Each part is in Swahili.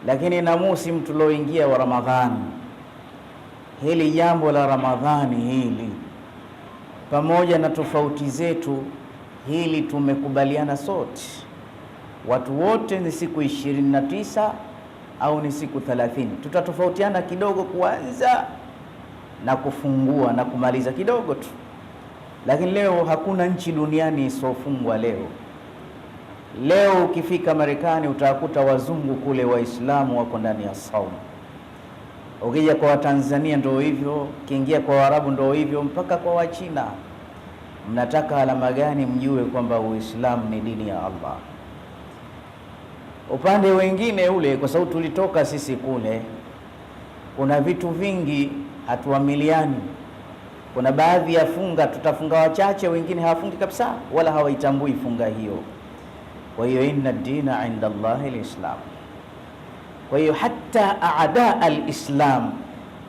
Lakini na musimu tulioingia wa Ramadhani, hili jambo la Ramadhani hili, pamoja na tofauti zetu, hili tumekubaliana sote, watu wote, ni siku 29 au ni siku 30. Tutatofautiana kidogo kuanza na kufungua na kumaliza kidogo tu, lakini leo hakuna nchi duniani isofungwa leo. Leo ukifika Marekani utakuta wazungu kule Waislamu wako ndani ya saumu. Ukija kwa Watanzania ndio hivyo, kiingia kwa Waarabu ndio hivyo, mpaka kwa Wachina. Mnataka alama gani mjue kwamba Uislamu ni dini ya Allah? Upande wengine ule, kwa sababu tulitoka sisi kule, kuna vitu vingi hatuamiliani. Kuna baadhi ya funga tutafunga wachache, wengine hawafungi kabisa wala hawaitambui funga hiyo. Kwa hiyo inna dina inda Allahi alislam. Kwa hiyo hata aada alislam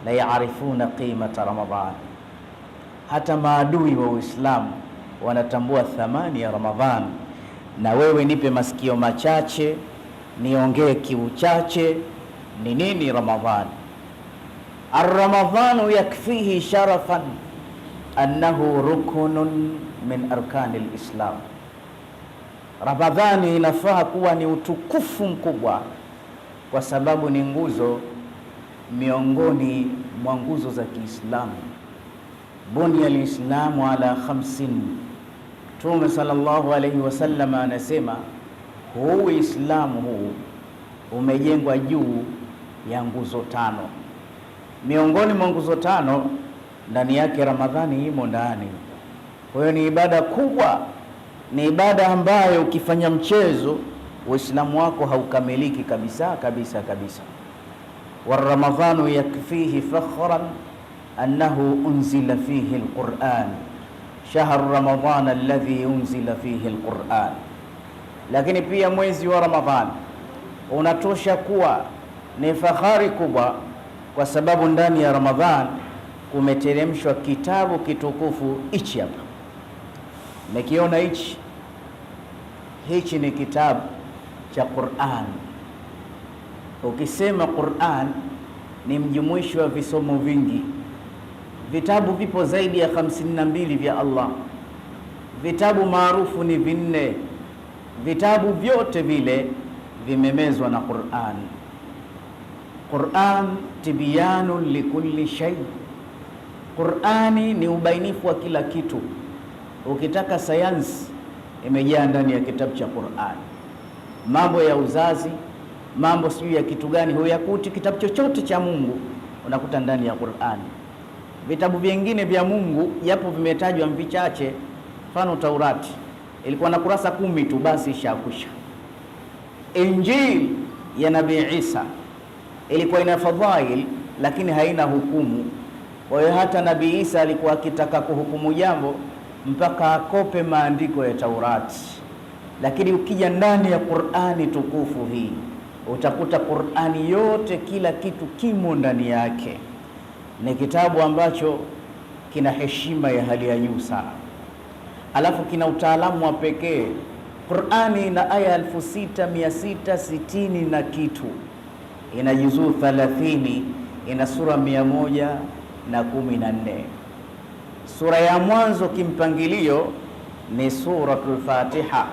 la yaarifuna qimata Ramadhan, hata maadui wa Uislamu wanatambua thamani ya Ramadhan. Na wewe nipe masikio machache niongee kiu chache. Ni nini Ramadhan? Ar-Ramadhanu yakfihi sharafan annahu rukunun min arkani al-Islam. Ramadhani inafaa kuwa ni utukufu mkubwa, kwa sababu ni nguzo miongoni mwa nguzo za Kiislamu. Bunya al-Islamu ala 50. Mtume sallallahu alayhi wasallam anasema huu Uislamu huu umejengwa juu ya nguzo 5. Miongoni mwa nguzo 5 ndani yake Ramadhani imo ndani. Kwa hiyo ni ibada kubwa, ni ibada ambayo ukifanya mchezo Uislamu wako haukamiliki kabisa kabisa kabisa. Wa Ramadhanu yakfihi fakhran annahu unzila fihi alquran, shahr Ramadhan alladhi unzila fihi alquran. Lakini pia mwezi wa Ramadhani unatosha kuwa ni fahari kubwa, kwa sababu ndani ya Ramadhan kumeteremshwa kitabu kitukufu. Hichi hapa mekiona, hichi ni kitabu cha Qur'an. Ukisema Qur'an ni mjumuishi wa visomo vingi. Vitabu vipo zaidi ya 52 vya Allah. Vitabu maarufu ni 4. Vitabu vyote vile vimemezwa na Qur'an. Qur'an tibyanun likulli shay. Qur'ani ni ubainifu wa kila kitu. Ukitaka sayansi imejaa ndani ya kitabu cha Qur'an. Mambo ya uzazi, mambo sijui ya kitu gani, huyakuti kitabu chochote cha Mungu unakuta ndani ya Qur'an. Vitabu vingine vya Mungu yapo vimetajwa vichache. Mfano Taurati ilikuwa na kurasa 10 tu, basi ishakwisha. Injili ya Nabii Isa ilikuwa ina fadhail lakini haina hukumu. Kwa hiyo hata Nabii Isa alikuwa akitaka kuhukumu jambo mpaka akope maandiko ya Taurati. Lakini ukija ndani ya Qur'ani tukufu hii utakuta Qur'ani yote, kila kitu kimo ndani yake. Ni kitabu ambacho kina heshima ya hali ya juu sana, alafu kina utaalamu wa pekee. Qur'ani ina aya 6660 na kitu, ina juzuu 30, ina sura 114. Sura ya mwanzo kimpangilio ni suratul Fatiha.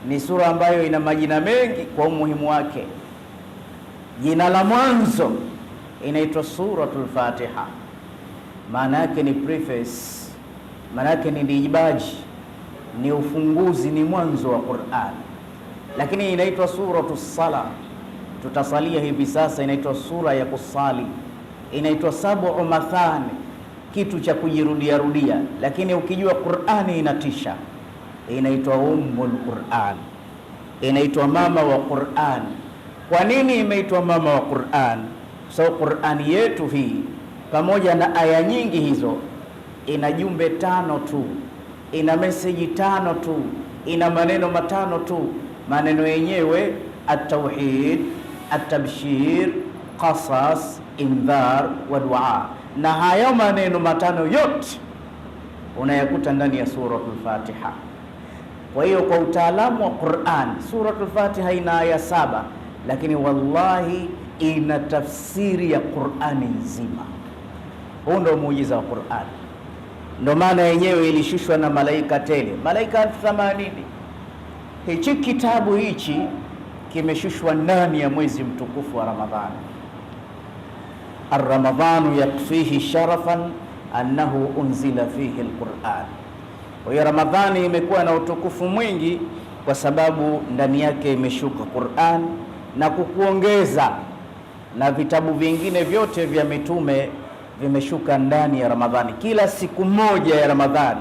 Ni sura ambayo ina majina mengi kwa umuhimu wake. Jina la mwanzo inaitwa suratul Fatiha, maana yake ni preface, maana yake ni dibaji, ni ufunguzi, ni mwanzo wa Qur'an. Lakini inaitwa suratus Sala, tutasalia hivi sasa, inaitwa sura ya kusali. Inaitwa sab'u mathani, kitu cha kujirudia rudia. Lakini ukijua Qur'ani inatisha, inaitwa ummul Qur'an, inaitwa mama wa Qur'an. Kwa nini imeitwa mama wa Qur'an? So Qur'ani yetu hii pamoja na aya nyingi hizo ina jumbe 5 tu, ina meseji 5 tu, ina maneno 5 tu. Maneno yenyewe at-tauhid, at-tabshir, qasas, indhar wa dua. Na hayo maneno 5 yote unayakuta ndani ya suratul Fatiha. Kwa hiyo kwa utaalamu wa Qur'an, suratul Fatiha ina aya 7, lakini wallahi ina tafsiri ya Qur'ani nzima. Huu ndio muujiza wa Qur'ani. Ndio maana yenyewe ilishushwa na malaika tele, malaika 80. Hichi kitabu hichi kimeshushwa ndani ya mwezi mtukufu wa Ramadhani. Ar-Ramadhanu yakfihi sharafan annahu unzila fihi al-Qur'an. Kwa hiyo Ramadhani imekuwa na utukufu mwingi kwa sababu ndani yake imeshuka Qur'an, na kukuongeza na vitabu vingine vyote vya mitume vimeshuka ndani ya Ramadhani. Kila siku moja ya Ramadhani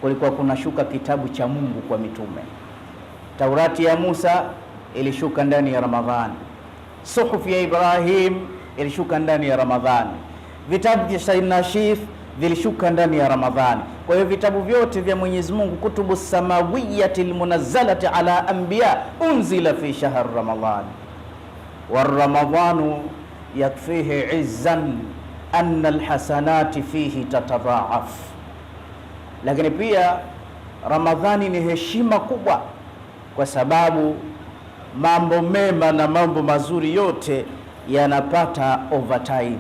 kulikuwa kunashuka kitabu cha Mungu kwa mitume. Taurati ya Musa ilishuka ndani ya Ramadhani. Suhuf ya Ibrahim ilishuka ndani ya Ramadhani. Vitabu vya Sayyidina Shif vilishuka ndani ya Ramadhani. Kwa hiyo vitabu vyote vya Mwenyezi Mungu, kutubu samawiyati almunazzalati ala anbiya, unzila fi shahr Ramadhan. Wa Ramadhanu yakfihi izzan anna alhasanati fihi tatadhaaf. Lakini pia Ramadhani ni heshima kubwa kwa sababu mambo mema na mambo mazuri yote yanapata overtime.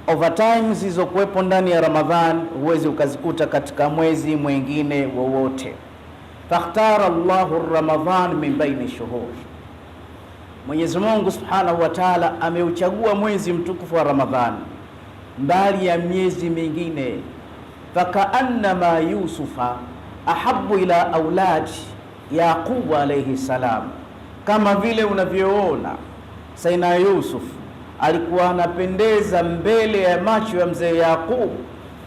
Overtime zilizokuwepo ndani ya Ramadhan huwezi ukazikuta katika mwezi mwingine wowote. Fakhtara Allahu Ramadhan min baini shuhur. Mwenyezi Mungu Subhanahu wa Ta'ala ameuchagua mwezi mtukufu wa Ramadhan mbali ya miezi mingine. Fakaannama Yusufa ahabbu ila auladi Yaqub alayhi salam, kama vile unavyoona Sayyidina Yusuf alikuwa anapendeza mbele ya macho ya mzee Yaqub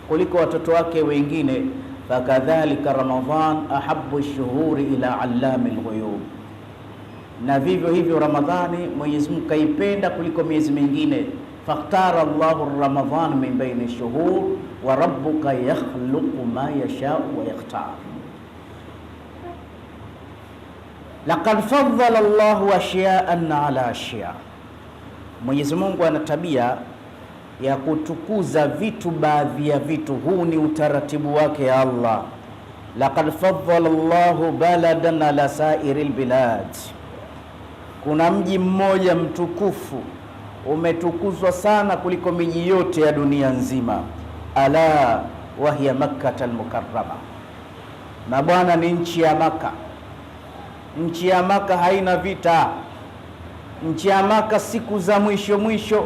kuliko watoto wake wengine. Fakadhalika Ramadhan ahabbu shuhuri ila allami alghuyub, na vivyo hivyo Ramadhani Mwenyezi Mungu kaipenda kuliko miezi mingine. Fakhtara Allahu Ramadhan min baini shuhur wa rabbuka yakhluqu ma yashau wa yakhtar. Laqad faddala Allahu ashya'an ala ashya'. Mwenyezi Mungu ana tabia ya kutukuza vitu, baadhi ya vitu. Huu ni utaratibu wake ya Allah. Laqad faddala Allahu baladan ala sairil bilad. Kuna mji mmoja mtukufu umetukuzwa sana kuliko miji yote ya dunia nzima. Ala wa hiya Makkah al-Mukarrama. Na bwana ni nchi ya Maka. Nchi ya Maka haina vita. Nchi ya Maka siku za mwisho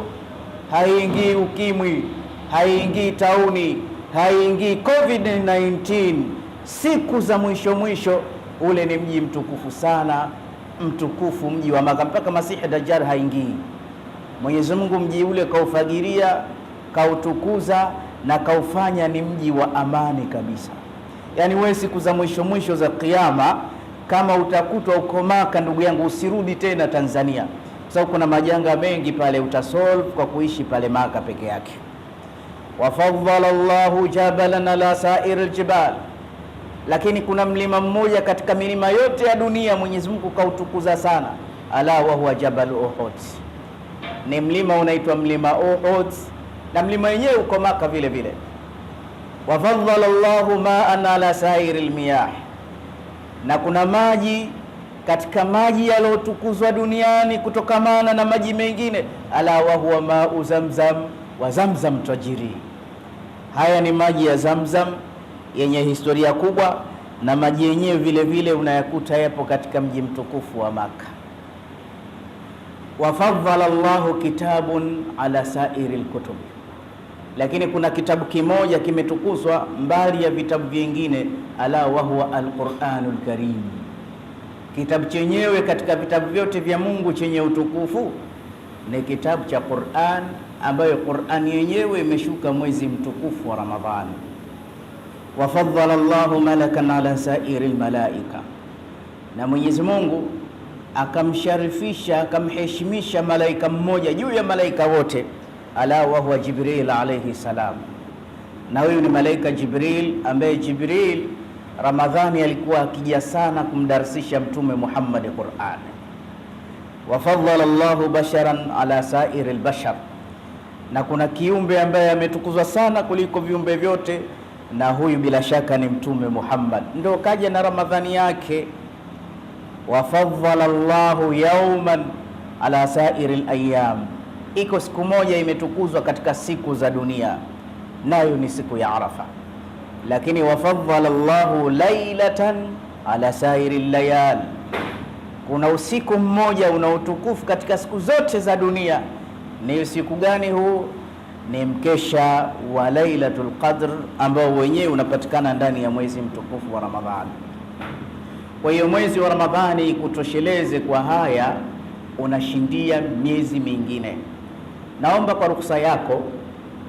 haingii ukimwi, haingii tauni, haingii COVID-19. Siku za mwisho ule ni mji mtukufu sana, mtukufu mji wa Maka, mpaka Masihi Dajjal haingii. Mwenyezi Mungu mji ule kaufagiria, kautukuza na kaufanya ni mji wa amani kabisa. Yaani wewe siku za mwisho za Kiyama kama utakutwa uko Maka, ndugu yangu, usirudi tena Tanzania, sababu kuna majanga mengi pale utasolve kwa kuishi pale Maka peke yake. Wafaddala Allahu jabalan ala sairil jibal. Lakini kuna mlima mmoja katika milima yote ya dunia Mwenyezi Mungu kautukuza sana. Ala wa huwa Jabal Uhud. Ni mlima unaitwa mlima Uhud, na mlima wenyewe uko Maka vile vile. Wafaddala Allahu ma'an ala sairil miyah. Na kuna maji katika maji yalotukuzwa duniani kutokamana na maji mengine. Ala wa huwa ma'u Zamzam wa Zamzam tajiri. Haya ni maji ya Zamzam yenye historia kubwa, na maji yenyewe vile vile unayakuta yapo katika mji mtukufu wa Maka. Wafaddala Allahu kitabun ala sairil kutub. Lakini kuna kitabu kimoja kimetukuzwa mbali ya vitabu vingine. Ala wa huwa al-Qur'anul Karim. Kitabu chenyewe katika vitabu vyote vya Mungu chenye utukufu ni kitabu cha Qur'an, ambayo Qur'an yenyewe imeshuka mwezi mtukufu wa Ramadhani. Wafaddala Allahu malakan ala sairil malaika. Na Mwenyezi Mungu akamsharifisha, akamheshimisha malaika mmoja juu ya malaika wote. Ala wa huwa Jibril alayhi salam. Na huyu ni malaika Jibril, ambaye Jibril Ramadhani alikuwa akija sana kumdarsisha Mtume Muhammad Qur'an. Wafaddala Allahu basharan ala sairil bashar. Na kuna kiumbe ambaye ametukuzwa sana kuliko viumbe vyote, na huyu bila shaka ni Mtume Muhammad, ndio kaja na Ramadhani yake. Wafaddala Allahu yawman ala sairil ayyam, iko siku moja imetukuzwa katika siku za dunia, nayo ni siku ya Arafa. Lakini wafaddala Allahu lailatan ala sairil layal, kuna usiku mmoja una utukufu katika siku zote za dunia. Ni usiku gani huu? Ni mkesha wa Lailatul Qadr ambao wenyewe unapatikana ndani ya mwezi mtukufu wa Ramadhani. Kwa hiyo mwezi wa Ramadhani kutosheleze kwa haya, unashindia miezi mingine. Naomba kwa ruhusa yako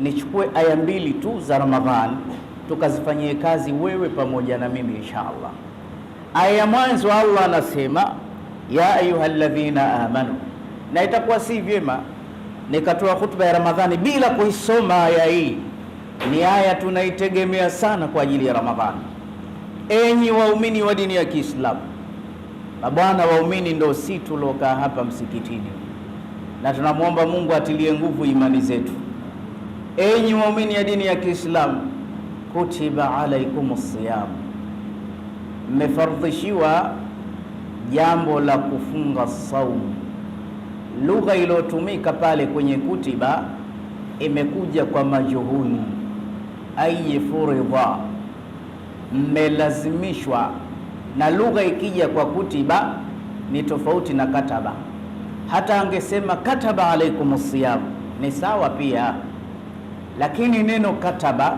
nichukue aya 2 tu za Ramadhani tukazifanyie kazi wewe pamoja na mimi inshallah. Aya ya mwanzo Allah anasema ya ayyuhalladhina amanu, na itakuwa si vyema nikatoa hutuba ya Ramadhani bila kuisoma aya hii. Ni aya tunaitegemea sana kwa ajili ya Ramadhani. Enyi waumini wa dini ya Kiislamu, na bwana waumini ndio si tulokaa hapa msikitini, na tunamwomba Mungu atilie nguvu imani zetu. Enyi waumini ya dini ya Kiislamu, kutiba alaikumus siyam, mmefardhishiwa jambo la kufunga saumu. Lugha iliyotumika pale kwenye kutiba imekuja kwa majuhuli, ay furidha, mmelazimishwa. Na lugha ikija kwa kutiba ni tofauti na kataba. Hata angesema kataba alaikumus siyam ni sawa pia, lakini neno kataba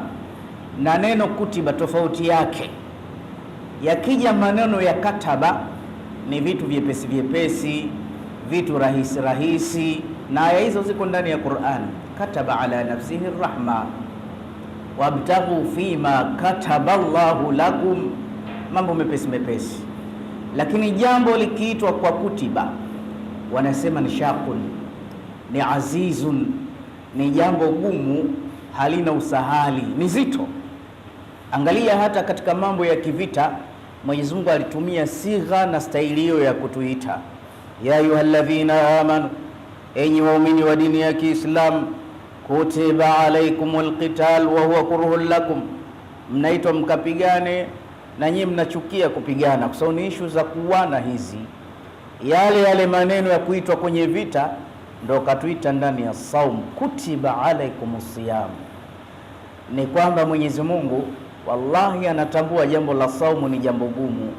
na neno kutiba tofauti yake. Yakija maneno ya kataba ni vitu vyepesi vyepesi, vitu rahisi rahisi, na aya hizo ziko ndani ya Qur'an. Kataba ala nafsihi rahma wabtaghu fima kataba Allahu lakum, mambo mepesi mepesi. Lakini jambo likiitwa kwa kutiba wanasema ni shaqun, ni azizun, ni jambo gumu, halina usahali, ni zito. Angalia hata katika mambo ya kivita Mwenyezi Mungu alitumia sigha na staili hiyo ya kutuita ya ayyuhalladhina amanu, enyi waumini wa dini ya Kiislamu, kutiba alaikumul qital wa huwa kurhun lakum, mnaitwa mkapigane na nyinyi mnachukia kupigana, kwa sababu ni issue za kuuana hizi. Yale maneno ya kuitwa kwenye vita ndio katuita ndani ya saum, kutiba alaikumus siyam. Ni kwamba Mwenyezi Mungu wallahi anatambua jambo la saumu ni jambo gumu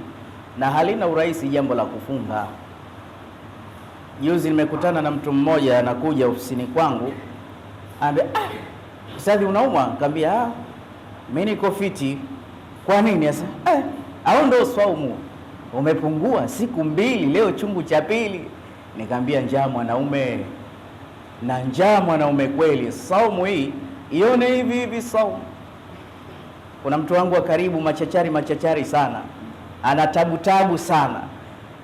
na halina urahisi jambo la kufunga. Juzi nimekutana na mtu mmoja anakuja ofisini kwangu, ambe ustadhi unaumwa? Nikamwambia mimi niko fiti. Kwa nini? Sasa au ndo saumu umepungua siku 2, leo chungu cha pili. Nikamwambia njaa mwanaume, na njaa mwanaume kweli. Saumu hii ione hivi hivi saumu. Kuna mtu wangu wa karibu machachari sana, ana tabu sana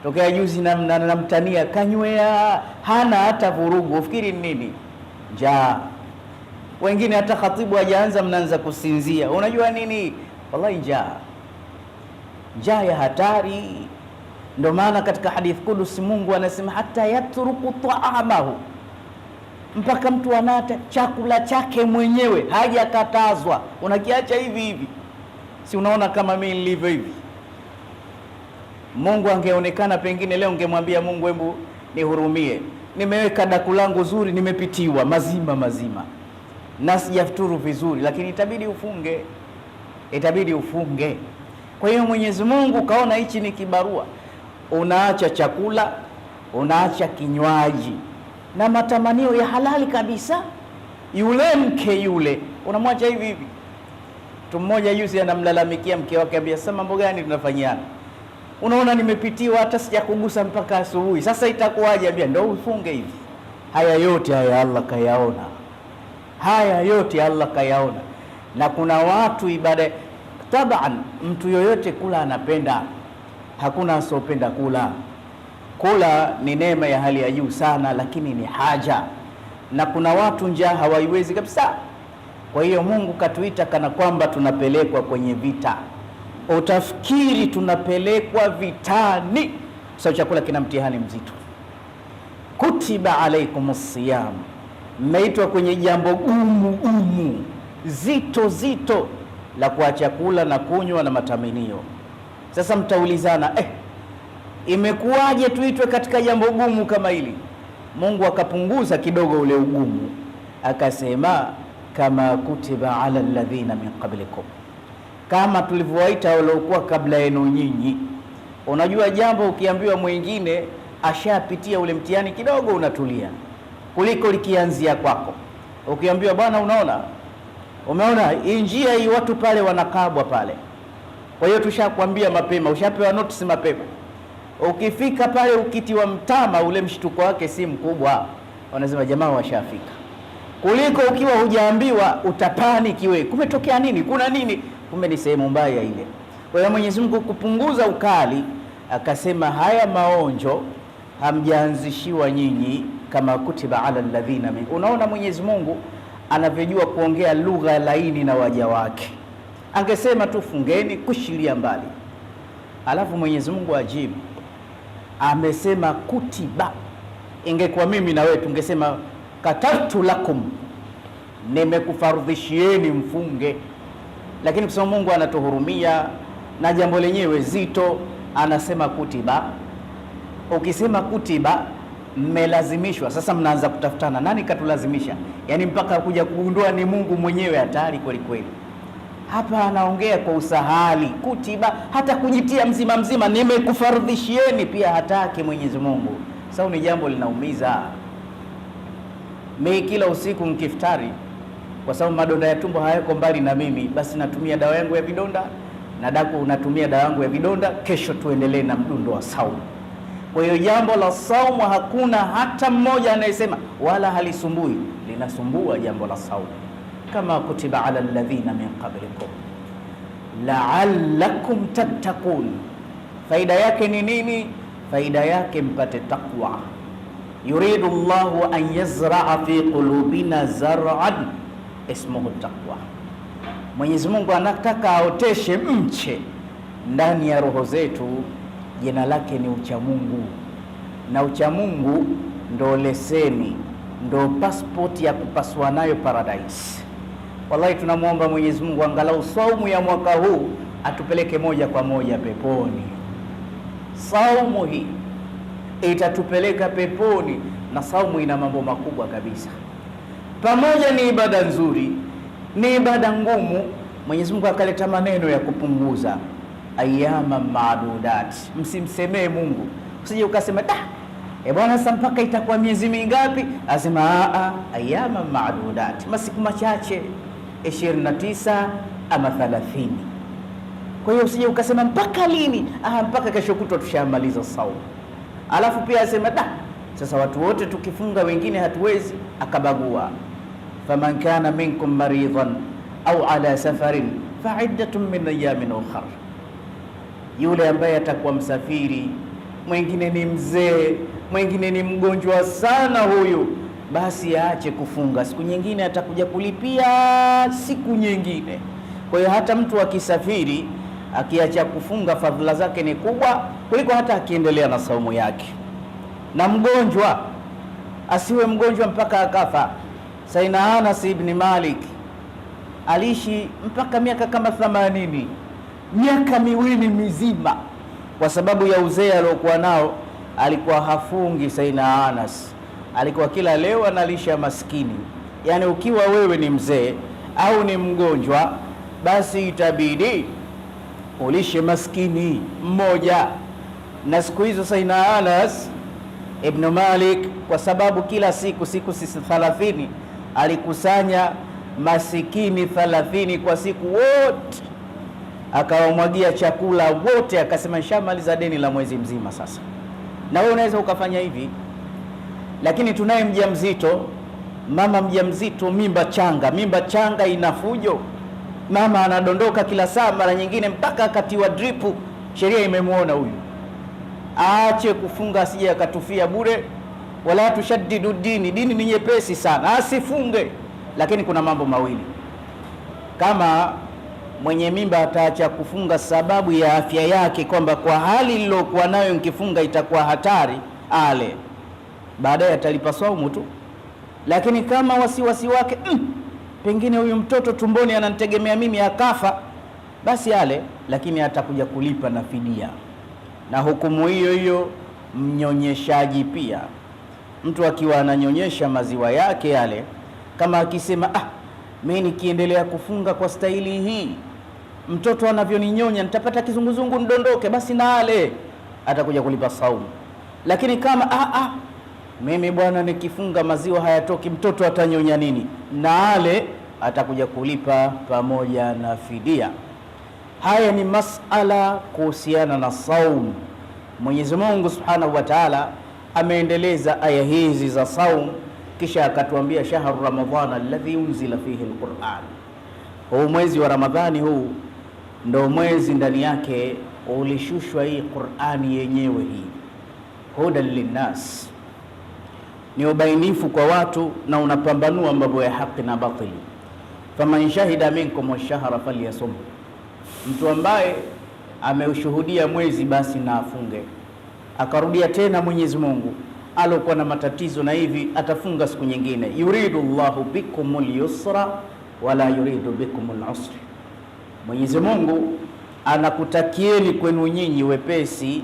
tokea juzi, namtania kanywea, hana hata vurugu. Ufikiri nini? Njaa. Wengine hata khatibu hajaanza mnaanza kusinzia. Unajua nini? Wallahi njaa ya hatari. Ndio maana katika hadith kudusi Mungu anasema hata yatruku ta'amahu, mpaka mtu anata chakula chake mwenyewe hajakatazwa, unakiacha hivi hivi. Si unaona kama mimi nilivyo hivi? Mungu angeonekana pengine leo ungemwambia Mungu, hebu nihurumie, nimeweka daku langu zuri, nimepitiwa mazima na sijafuturu vizuri, lakini itabidi ufunge. Kwa hiyo Mwenyezi Mungu kaona hichi ni kibarua, unaacha chakula, unaacha kinywaji na matamanio ya halali kabisa. Yule mke yule unamwacha hivi hivi. Mtu mmoja yusi anamlalamikia mke wake, ambia sasa mambo gani tunafanyiana? Unaona nimepitiwa hata sijakugusa mpaka asubuhi. Sasa itakuwaje? Ambia ndio ufunge hivi. Haya yote Allah kayaona. Na kuna watu ibada taban, mtu yoyote kula anapenda, hakuna asopenda kula. Kula ni neema ya hali ya juu sana, lakini ni haja, na kuna watu njaa hawaiwezi kabisa. Kwa hiyo Mungu katuita kana kwamba tunapelekwa kwenye vita. Utafikiri tunapelekwa vitani, sababu chakula kina mtihani mzito. Kutiba alaikumus siyam, mmeitwa kwenye jambo gumu zito la kuacha kula na kunywa na matamanio. Sasa mtaulizana, imekuwaje tuitwe katika jambo gumu kama hili? Mungu akapunguza kidogo ule ugumu, akasema kama kutiba ala alladhina min qablikum, kama tulivyowaita waliokuwa kabla yenu nyinyi. Unajua jambo ukiambiwa mwingine ashapitia ule mtihani kidogo unatulia, kuliko likianzia kwako. Ukiambiwa bwana, umeona hii njia hii, watu pale wanakabwa pale, kwa hiyo tushakwambia mapema, ushapewa notice mapema. Ukifika pale ukitiwa mtama, ule mshtuko wake si mkubwa, wanasema jamaa washafika, kuliko ukiwa hujaambiwa utapanic, wewe kumetokea nini, kuna nini, kumbe ni sehemu mbaya ile. Kwa hiyo Mwenyezi Mungu kupunguza ukali akasema haya maonjo hamjaanzishiwa nyinyi, kama kutiba ala alladhina min. Unaona Mwenyezi Mungu anavyojua kuongea lugha laini na waja wake, angesema tu fungeni, kushilia mbali. Alafu Mwenyezi Mungu ajibu, amesema kutiba. Ingekuwa mimi na wewe tungesema katabtu lakum, nimekufardhishieni mfunge. Lakini kwa Mungu anatuhurumia na jambo lenyewe zito, anasema kutiba. Ukisema kutiba, mmelazimishwa. Sasa mnaanza kutafutana nani katulazimisha, yaani mpaka kuja kugundua ni Mungu mwenyewe. Hatari kweli kweli. Hapa anaongea kwa usahali, kutiba, hata kujitia mzima mzima, nimekufardhishieni pia hataki Mwenyezi Mungu. Sasa ni jambo linaumiza. Mimi kila usiku mkiftari, kwa sababu madonda ya tumbo hayako mbali na mimi, basi natumia dawa yangu ya vidonda, na daku unatumia dawa yangu ya vidonda, kesho tuendelee na mdundo wa saumu. Kwa hiyo jambo la saumu hakuna hata mmoja anayesema wala halisumbui, linasumbua jambo la saumu. Kama kutiba ala alladhina min qablikum la'allakum tattaqun. Faida yake ni nini? Faida yake mpate takwa. Yuridu Allahu an yazra'a fi qulubina zar'an ismuhu taqwa. Mwenyezi Mungu anataka aoteshe mche ndani ya roho zetu, jina lake ni uchamungu. Na uchamungu ndo leseni, ndo passport ya kupaswa nayo paradise. Wallahi tunamwomba Mwenyezi Mungu angalau saumu ya mwaka huu atupeleke moja kwa moja peponi. Saumu hii itatupeleka peponi, na saumu ina mambo makubwa kabisa. Pamoja ni ibada nzuri, ni ibada ngumu. Mwenyezi Mungu akaleta maneno ya kupunguza, ayyama maadudat. Msimsemee Mungu, usije ukasema bwana sasa mpaka itakuwa miezi mingapi? Asema ayyama maadudat, masiku machache, 29 ama 30. Kwa hiyo usije ukasema mpaka lini? Mpaka kesho kutwa tushamaliza saumu. Alafu pia asema sasa watu wote tukifunga, wengine hatuwezi, akabagua, faman kana minkum maridan au ala safarin fa'iddatun min ayamin ukhra. Yule ambaye atakuwa msafiri, mwingine ni mzee, mwingine ni mgonjwa sana, huyu basi aache kufunga, siku nyingine atakuja kulipia siku nyingine. Kwa hiyo hata mtu akisafiri akiacha kufunga, fadhila zake ni kubwa kuliko hata akiendelea na saumu yake. Na mgonjwa asiwe mgonjwa mpaka akafa. Sayyidina Anas ibn Malik aliishi mpaka miaka kama 80, miaka miwili mizima, kwa sababu ya uzee aliokuwa nao. Alikuwa hafungi Sayyidina Anas, alikuwa kila leo analisha maskini. Yani ukiwa wewe ni mzee au ni mgonjwa, basi itabidi ulishe maskini mmoja. Na siku hizo Sayyidina Anas ibn Malik, kwa sababu kila siku 30 alikusanya masikini 30 kwa siku wote, akawamwagia chakula wote, akasema nishamaliza deni la mwezi mzima sasa. Na wewe unaweza ukafanya hivi. Lakini tunaye mjamzito, mama mjamzito, mimba changa ina fujo, mama anadondoka kila saa, mara nyingine mpaka akatiwa dripu. Sheria imemuona huyu, aache kufunga asije akatufia bure. Wala tushaddidu dini ni nyepesi sana, asifunge. Lakini kuna mambo mawili, kama mwenye mimba ataacha kufunga sababu ya afya yake, kwamba kwa hali lilokuwa nayo nikifunga itakuwa hatari, ale baadaye atalipa saumu tu. Lakini kama wasiwasi wake pengine huyu mtoto tumboni ananitegemea mimi akafa, basi ale, lakini atakuja kulipa na fidia. Na hukumu hiyo hiyo mnyonyeshaji pia. Mtu akiwa ananyonyesha maziwa yake yale, kama akisema mimi nikiendelea kufunga kwa staili hii, mtoto anavyoninyonya nitapata kizunguzungu ndondoke, basi na ale, atakuja kulipa saumu. Lakini kama mimi bwana nikifunga maziwa hayatoki, mtoto atanyonya nini, na ale, atakuja kulipa pamoja na fidia. Haya ni masala kuhusiana na saumu. Mwenyezi Mungu Subhanahu wa Ta'ala ameendeleza aya hizi za saumu, kisha akatuambia shahru ramadhana alladhi unzila fihi alquran. Huu mwezi wa Ramadhani huu ndio mwezi ndani yake ulishushwa hii Qur'ani yenyewe hii. Hudan linnas, ni ubainifu kwa watu na unapambanua mambo ya haki na batili. Faman shahida minkum ash-shahra falyasum, mtu ambaye ameushuhudia mwezi basi na afunge. Akarudia tena Mwenyezi Mungu alokuwa na matatizo na hivi atafunga siku nyingine. Yuridu Allahu bikumul yusra wala yuridu bikumul usra, Mwenyezi Mungu anakutakieni kwenu nyinyi wepesi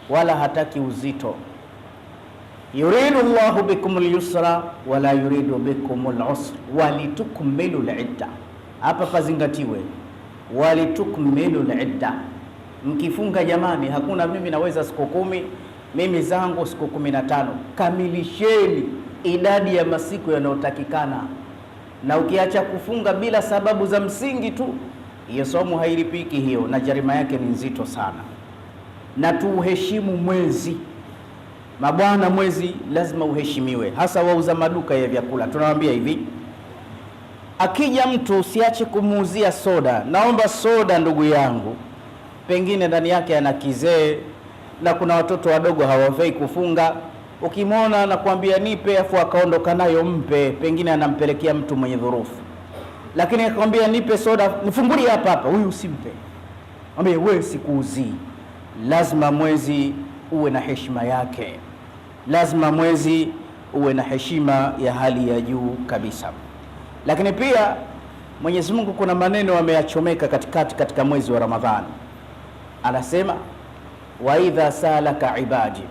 wala hataki uzito. Yuridu Allahu bikumul yusra wala yuridu bikumul usra walitukmilu al-idda. Hapa pazingatiwe walitukmilu al-idda. Mkifunga jamani, hakuna mimi naweza siku 10, mimi zangu siku 15. Kamilisheni idadi ya masiku yanayotakikana. Na ukiacha kufunga bila sababu za msingi tu, hiyo somo hailipiki hiyo, na jarima yake ni nzito sana. Na tuheshimu mwezi. Mabwana, mwezi lazima uheshimiwe, hasa wauza maduka ya vyakula. Tunawaambia hivi, akija mtu usiache kumuuzia soda. Naomba soda ndugu yangu, pengine ndani yake ana kizee na kuna watoto wadogo hawafai kufunga. Ukimwona anakuambia nipe, afu akaondoka nayo, mpe. Pengine anampelekea mtu mwenye dhurufu. Lakini akwambia nipe soda, nifungulie hapa hapa, huyu usimpe. Mwambie wewe sikuuzii. Lazima mwezi uwe na heshima yake. Lazima mwezi uwe na heshima ya hali ya juu kabisa. Lakini pia Mwenyezi Mungu kuna maneno ameyachomeka katika mwezi wa Ramadhani. Anasema wa idha salaka ibadi,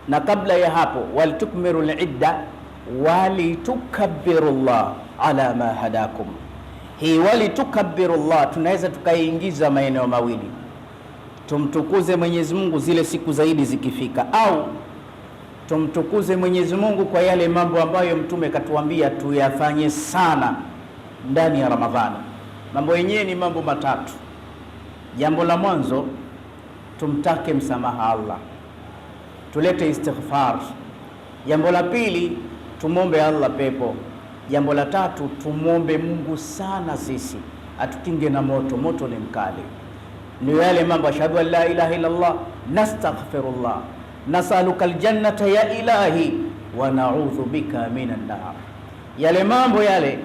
na kabla ya hapo walitukmiru al-idda walitukabbiru Allah ala ma hadakum. Hii walitukabbiru Allah tunaweza tukaiingiza maeneo mawili, tumtukuze Mwenyezi Mungu zile siku zaidi zikifika, au tumtukuze Mwenyezi Mungu kwa yale mambo ambayo Mtume katuambia tuyafanye sana ndani ya Ramadhani. Mambo yenyewe ni mambo matatu. Jambo la mwanzo, tumtake msamaha Allah, tulete istighfar. Jambo la pili, tumombe Allah pepo. Jambo la tatu, tumombe Mungu sana sisi atukinge na moto. Moto ni mkali. Ni yale mambo, ashhadu an la ilaha illa Allah, nastaghfirullah, nasaluka aljannata ya ilahi wa na'udhu bika minan nar. Yale mambo yale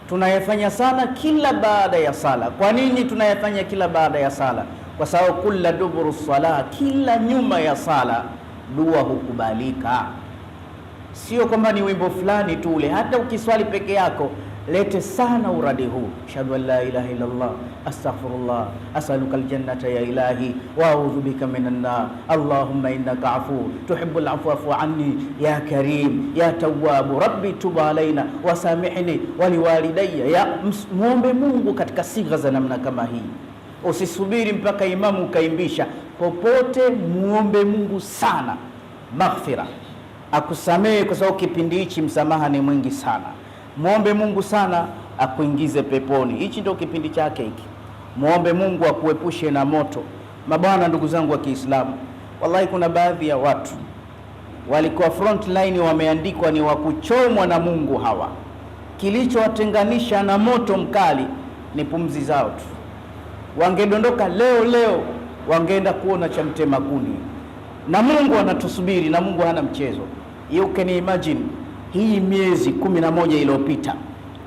tunayafanya sana kila baada ya sala. Kwa nini tunayafanya kila baada ya sala? Kwa sababu kula duburu sala, kila nyuma ya sala dua hukubalika. Sio kwamba ni wimbo fulani tu ule, hata ukiswali peke yako lete sana uradi huu, ashhadu an la ilaha illa Allah, astaghfirullah, as'aluka aljannata ya ilahi wa a'udhu bika minan nar, allahumma innaka afu tuhibbul afwa fa'fu anni ya karim ya tawwab rabbi tub alaina wasamihni waliwalidayya. Ya muombe Mungu katika sigha za namna kama hii. Usisubiri mpaka imamu kaimbisha. Popote muombe Mungu sana maghfira, akusamehe, kwa sababu kipindi hichi msamaha ni mwingi sana. Muombe Mungu sana akuingize peponi. Hichi ndio kipindi chake hiki. Muombe Mungu akuepushe na moto. Mabwana, ndugu zangu wa Kiislamu, wallahi kuna baadhi ya watu walikuwa front line, wameandikwa ni wa kuchomwa na Mungu hawa. Kilichowatenganisha na moto mkali ni pumzi zao tu. Wangedondoka leo wangeenda kuona cha mtema kuni. Na Mungu anatusubiri, na Mungu hana mchezo. You can imagine hii miezi 11 iliyopita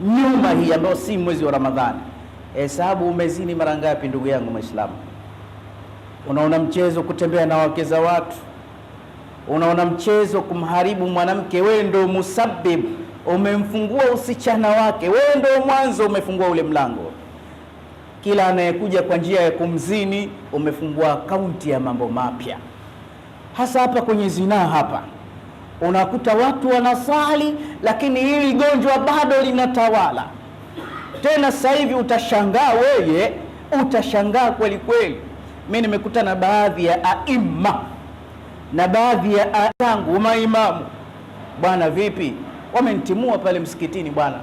nyuma hii, ambayo si mwezi wa Ramadhani, hesabu umezini mara ngapi ndugu yangu Muislamu? Unaona mchezo kutembea na wake za watu, unaona mchezo kumharibu mwanamke. Wewe ndio musabbib, umemfungua usichana wake, wewe ndio mwanzo umefungua ule mlango. Kila anayekuja kwa njia ya kumzini umefungua akaunti ya mambo mapya. Hasa hapa kwenye zinaa hapa, Unakuta watu wanasali, lakini hili gonjwa bado linatawala. Tena sasa hivi utashangaa wewe, utashangaa kweli kweli. Mimi nimekuta na baadhi ya aima na baadhi ya tangu maimamu, bwana vipi, wamenitimua pale msikitini bwana,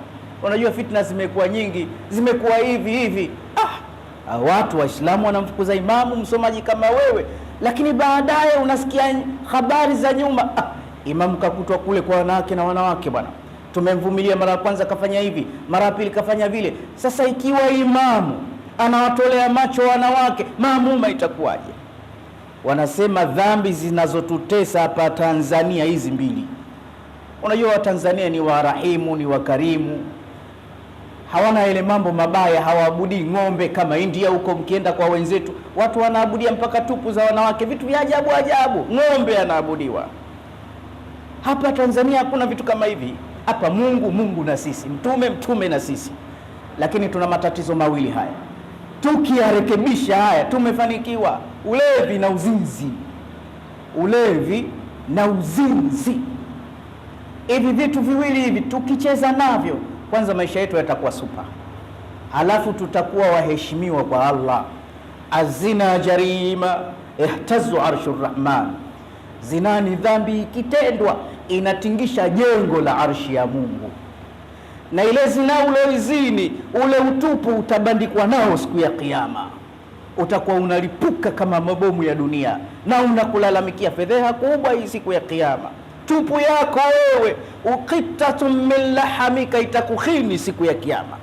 unajua fitna zimekuwa nyingi, zimekuwa hivi. Watu Waislamu wanamfukuza imamu msomaji kama wewe, lakini baadaye unasikia habari za nyuma, imamu kakutwa kule kwa wanawake na wanawake bwana, tumemvumilia, mara ya kwanza kafanya hivi, mara ya pili kafanya vile. Sasa ikiwa imamu anawatolea macho wanawake, maamuma itakuwaje? Wanasema dhambi zinazotutesa hapa Tanzania hizi mbili. Unajua Watanzania ni warahimu, ni wakarimu, hawana ile mambo mabaya, hawaabudi ng'ombe kama India huko. Mkienda kwa wenzetu, watu wanaabudia mpaka tupu za wanawake, vitu vya ajabu ajabu, ng'ombe anaabudiwa. Hapa Tanzania hakuna vitu kama hivi. Hapa Mungu na sisi, mtume na sisi. Lakini tuna matatizo mawili haya, tukiyarekebisha haya tumefanikiwa. Ulevi na uzinzi, hivi vitu viwili hivi tukicheza navyo, kwanza maisha yetu yatakuwa super, halafu tutakuwa waheshimiwa kwa Allah. Azina jarima ihtazu arshur rahman, zina ni dhambi ikitendwa inatingisha jengo la arshi ya Mungu. Na ile zina uloizini, ule utupu utabandikwa nao siku ya Kiyama, utakuwa unalipuka kama mabomu ya dunia, na unakulalamikia fedheha kubwa hii siku ya Kiyama. Tupu yako wewe, uqittatun min lahamika, itakukhini siku ya Kiyama.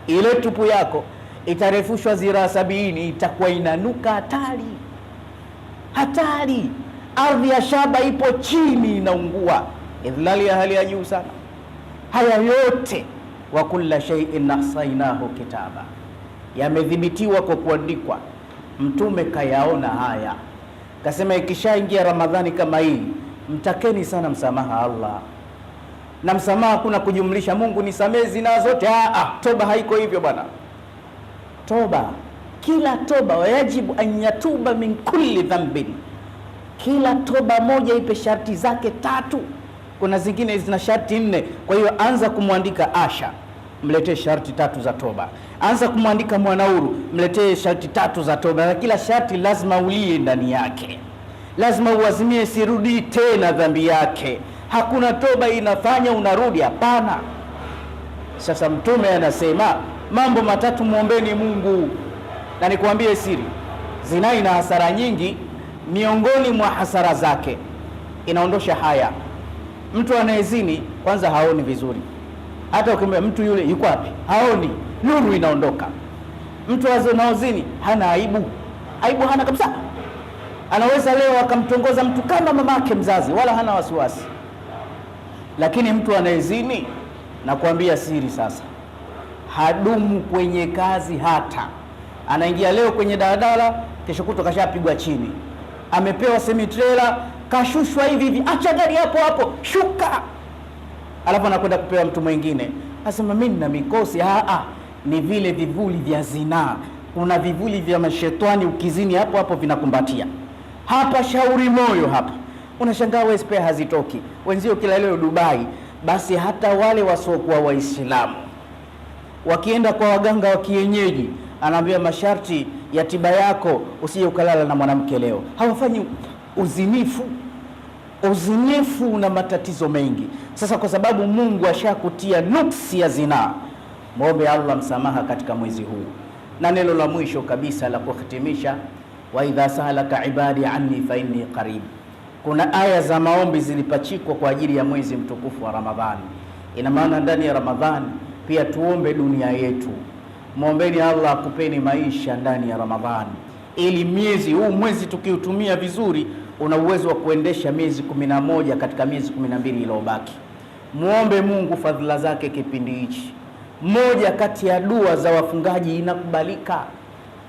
Ile tupu yako itarefushwa zira 70, itakuwa inanuka hatari. Ardhi ya shaba ipo chini inaungua, idhlali ya hali ya juu sana. Haya yote wa kulla shay'in ahsaynahu kitaba, yamedhibitiwa kwa kuandikwa. Mtume kayaona haya, kasema ikishaingia Ramadhani kama hii, mtakeni sana msamaha Allah. Na msamaha kuna kujumlisha Mungu nisamehe zina zote. Toba haiko hivyo bwana. Toba, kila toba wajibu an yatuba min kulli dhanbin, kila toba moja ipe sharti zake 3. Kuna zingine zina sharti 4. Kwa hiyo anza kumwandika Asha, mletee sharti 3 za toba. Anza kumwandika Mwanauru, mletee sharti 3 za toba. Na kila sharti lazima ulie ndani yake, lazima uazimie sirudi tena dhambi yake. Hakuna toba inafanya unarudi, hapana. Sasa Mtume anasema mambo 3 muombeni Mungu. Na nikwambie siri, zina ina hasara nyingi. Miongoni mwa hasara zake, inaondosha haya. Mtu anayezini kwanza haoni vizuri, hata ukimwambia mtu yule yuko wapi, haoni, nuru inaondoka. Mtu anaozini hana aibu hana kabisa. Anaweza leo akamtongoza mtu kama mamake mzazi, wala hana wasiwasi. Lakini mtu anayezini, na kuambia siri sasa, hadumu kwenye kazi. Hata anaingia leo kwenye daladala, kesho kutwa kashapigwa chini, amepewa semitrela, kashushwa hivi, acha gari hapo, shuka. Alafu anakwenda kupewa mtu mwingine, asema mimi nina mikosi. Ni vile vivuli vya zinaa. Kuna vivuli vya mashetani, ukizini hapo vinakumbatia. Hapa shauri moyo hapa, unashangaa wewe spare hazitoki. Wenzio kila leo Dubai. Basi hata wale wasiokuwa Waislamu wakienda kwa waganga wa kienyeji, anaambia masharti ya tiba yako, usije ukalala na mwanamke leo. Hawafanyi uzinifu na matatizo mengi. Sasa kwa sababu Mungu ashakutia nuksi ya zinaa, muombe Allah msamaha katika mwezi huu. Na neno la mwisho kabisa la kuhitimisha, wa idha sa'alaka ibadi anni fa inni qarib. Kuna aya za maombi zilipachikwa kwa ajili ya mwezi mtukufu wa Ramadhani. Ina maana ndani ya Ramadhani pia tuombe dunia yetu. Muombeni Allah akupeni maisha ndani ya Ramadhani, ili mwezi tukiutumia vizuri, una uwezo wa kuendesha miezi 11 katika miezi 12 iliyobaki. Muombe Mungu fadhila zake kipindi hichi. Moja kati ya dua za wafungaji inakubalika.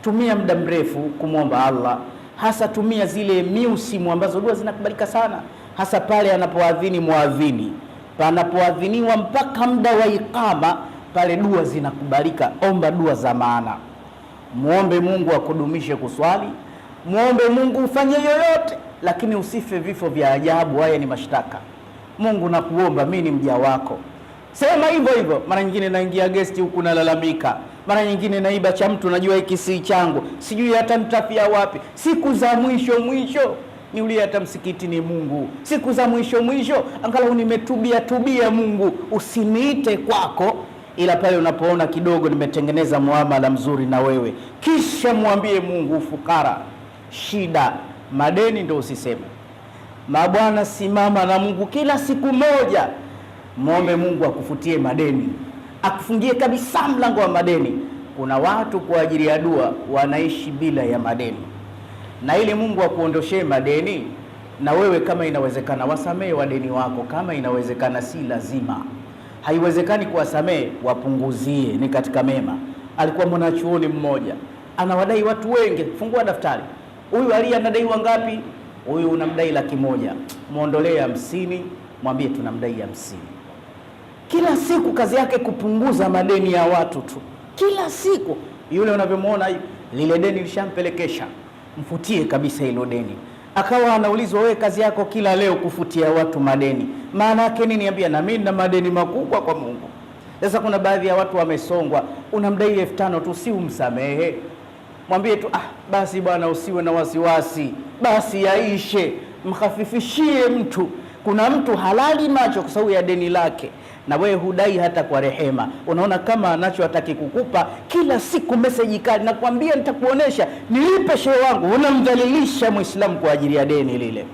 Tumia muda mrefu kumwomba Allah, hasa tumia zile miusimu ambazo dua zinakubalika sana, hasa pale anapoadhini muadhini, panapoadhiniwa mpaka muda wa iqama, pale dua zinakubalika. Omba dua za maana. Muombe Mungu akudumishe kuswali, muombe Mungu ufanye yoyote, lakini usife vifo vya ajabu. Haya ni mashtaka. Mungu nakuomba, mimi ni mja wako. Sema hivyo hivyo. Mara nyingine naingia guest huku nalalamika, mara nyingine naiba cha mtu, najua hiki si changu, sijui hata nitafia wapi. Siku za mwisho niulie hata msikiti ni Mungu. Siku za mwisho angalau nimetubia Mungu, usiniite kwako, ila pale unapoona kidogo nimetengeneza muamala mzuri na wewe, kisha mwambie Mungu. Ufukara, shida, madeni ndio usiseme. Mabwana, simama na Mungu kila siku moja, muombe Mungu akufutie madeni, akufungie kabisa mlango wa madeni. Kuna watu kwa ajili ya dua wanaishi bila ya madeni, na ili Mungu akuondoshee madeni, na wewe kama inawezekana wasamee wadeni wako, kama inawezekana, si lazima. Haiwezekani kuwasamee, wapunguzie, ni katika mema. Alikuwa mwanachuoni mmoja anawadai watu wengi, fungua daftari, huyu Ali anadai wangapi? Huyu unamdai 100,000, muondolee 50, mwambie tunamdai 50. Kila siku kazi yake kupunguza madeni ya watu tu, kila siku. Yule unavyomwona lile deni lishampelekesha, mfutie kabisa hilo deni. Akawa anaulizwa, wewe kazi yako kila leo kufutia watu madeni, maana yake nini? Niambia, na mimi na madeni makubwa kwa Mungu. Sasa kuna baadhi ya watu wamesongwa, unamdai 5,000 tu, si umsamehe, mwambie tu basi bwana, usiwe na wasiwasi, basi yaishe, mkhafifishie mtu. Kuna mtu halali macho kwa sababu ya deni lake, na wewe hudai hata kwa rehema. Unaona kama anacho hataki kukupa, kila siku message kali, nakwambia nitakuonesha, nilipe shehe wangu. Unamdhalilisha Muislamu kwa ajili ya deni lile.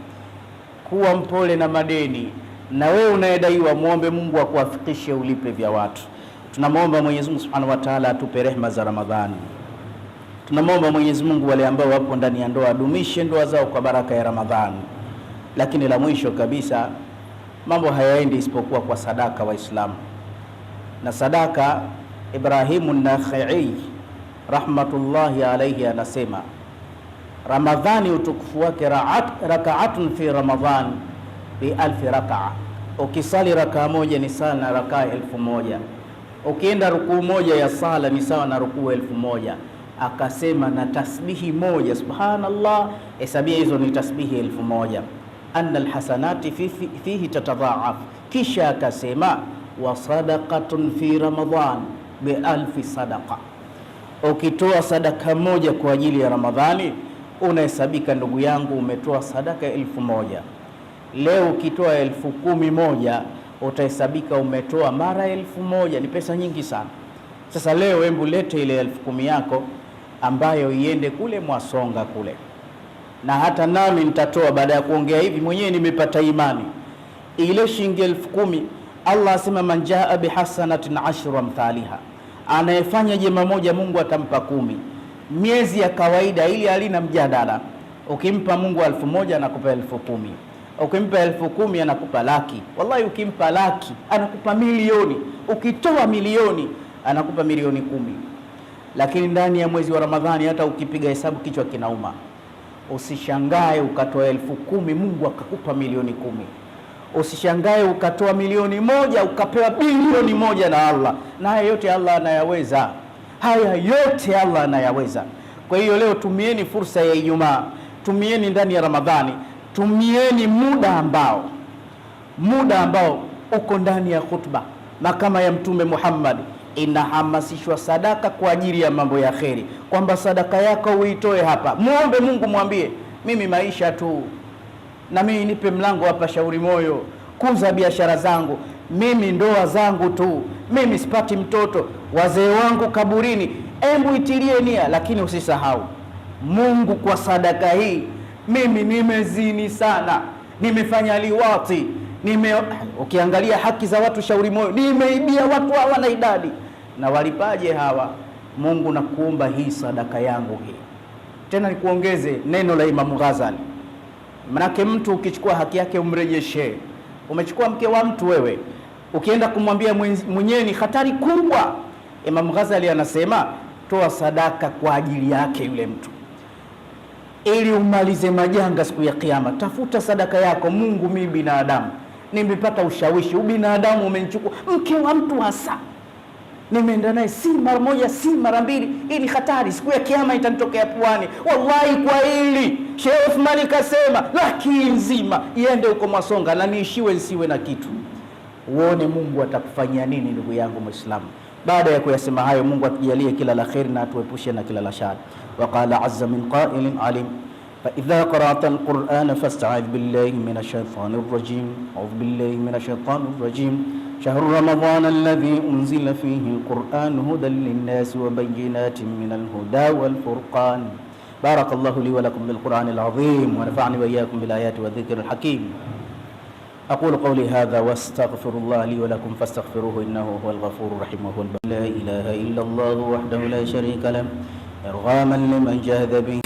Kuwa mpole na madeni, na wewe unayedaiwa muombe Mungu akuwafikishe ulipe vya watu. Tunamwomba Mwenyezi Mungu Subhanahu wa Ta'ala atupe rehema za Ramadhani. Tunamwomba Mwenyezi Mungu wale ambao wapo ndani ya ndoa adumishe ndoa zao kwa baraka ya Ramadhani. Lakini la mwisho kabisa, mambo hayaendi isipokuwa kwa sadaka Waislamu. Na sadaka, Ibrahimu Nakhai rahmatullahi alayhi anasema, Ramadhani utukufu wake rakaatun fi Ramadhan bi 1000 rakaa. Ukisali rakaa moja ni sawa na rakaa 1000. Ukienda rukuu moja ya sala ni sawa na rukuu 1000. Akasema na tasbihi moja, subhanallah, hesabia hizo ni tasbihi 1000. Anna alhasanati fihi tatadhaaf. Kisha akasema wa sadaqatun fi Ramadhan bi 1000 sadaqa. Ukitoa sadaka moja kwa ajili ya Ramadhani unahesabika, ndugu yangu, umetoa sadaka 1000. Leo ukitoa 10,000 utahesabika umetoa mara 1000. Ni pesa nyingi sana. Sasa leo hebu lete ile 10,000 yako ambayo iende kule Mwasonga kule, na hata nami nitatoa. Baada ya kuongea hivi mwenyewe nimepata imani. Ile shilingi 10,000, Allah asema man jaa bihasanatin 10 amthaliha, anayefanya jema moja Mungu atampa 10. Miezi ya kawaida ili alina mjadala, ukimpa Mungu 1,000 anakupa 10,000, ukimpa 10,000 anakupa laki. Wallahi, ukimpa laki anakupa milioni, ukitoa milioni anakupa milioni 10. Lakini ndani ya mwezi wa Ramadhani hata ukipiga hesabu kichwa kinauma. Usishangae ukatoa 10,000 Mungu akakupa milioni 10. Usishangae ukatoa milioni 1 ukapewa bilioni 1 na Allah. Na haya yote Allah anayaweza, haya yote Allah anayaweza. Kwa hiyo leo tumieni fursa ya Ijumaa, tumieni ndani ya Ramadhani, tumieni muda ambao uko ndani ya khutba. Na kama ya Mtume Muhammad inahamasishwa sadaka kwa ajili ya mambo ya kheri, kwamba sadaka yako uitoe hapa, muombe Mungu, mwambie mimi maisha tu, na mimi nipe mlango hapa Shauri Moyo, kuza biashara zangu, mimi ndoa zangu tu, mimi sipati mtoto, wazee wangu kaburini, hebu itilie nia. Lakini usisahau Mungu, kwa sadaka hii mimi nimezini sana, nimefanya liwati, ukiangalia haki za watu Shauri Moyo, nimeibia watu hawana idadi, na walipaje hawa? Mungu nakuomba hii sadaka yangu hii. Tena nikuongeze neno la Imam Ghazali, manake mtu ukichukua haki yake umrejeshe. Umechukua mke wa mtu wewe, ukienda kumwambia mwenyewe ni hatari kubwa. Imam Ghazali anasema toa sadaka kwa ajili yake yule mtu, ili umalize majanga siku ya Kiyama. Tafuta sadaka yako. Mungu, mimi binadamu nimepata ushawishi, ubinadamu umenichukua, mke wa mtu hasa nimeenda naye si mara moja, si mara mbili. Hii ni hatari, siku ya kiyama itanitokea puani. Wallahi, kwa hili Sheikh Uthmani kasema laki nzima iende huko Mwasonga na niishiwe nsiwe na kitu. Uone Mungu atakufanyia nini, ndugu yangu Muislamu. Baada ya kuyasema hayo, Mungu atujalie kila la kheri na atuepushe na kila la shari. Wa qala azza min qailin alim fa idha qara'ta al-Qur'ana fasta'idh billahi minash shaitanir rajim. A'udhu billahi minash shaitanir rajim. Shahru Ramadan alladhi unzila fihi al-Qur'an hudan lin-nasi wa bayyinatin minal huda wal furqan. Barakallahu li wa lakum bil Qur'anil azim wa nafa'ani wa iyyakum bil ayati wa dhikril hakim. أقول قولي هذا واستغفر الله لي ولكم فاستغفروه إنه هو الغفور الرحيم وهو لا إله إلا الله وحده لا شريك له إرغاما لمن جاهد به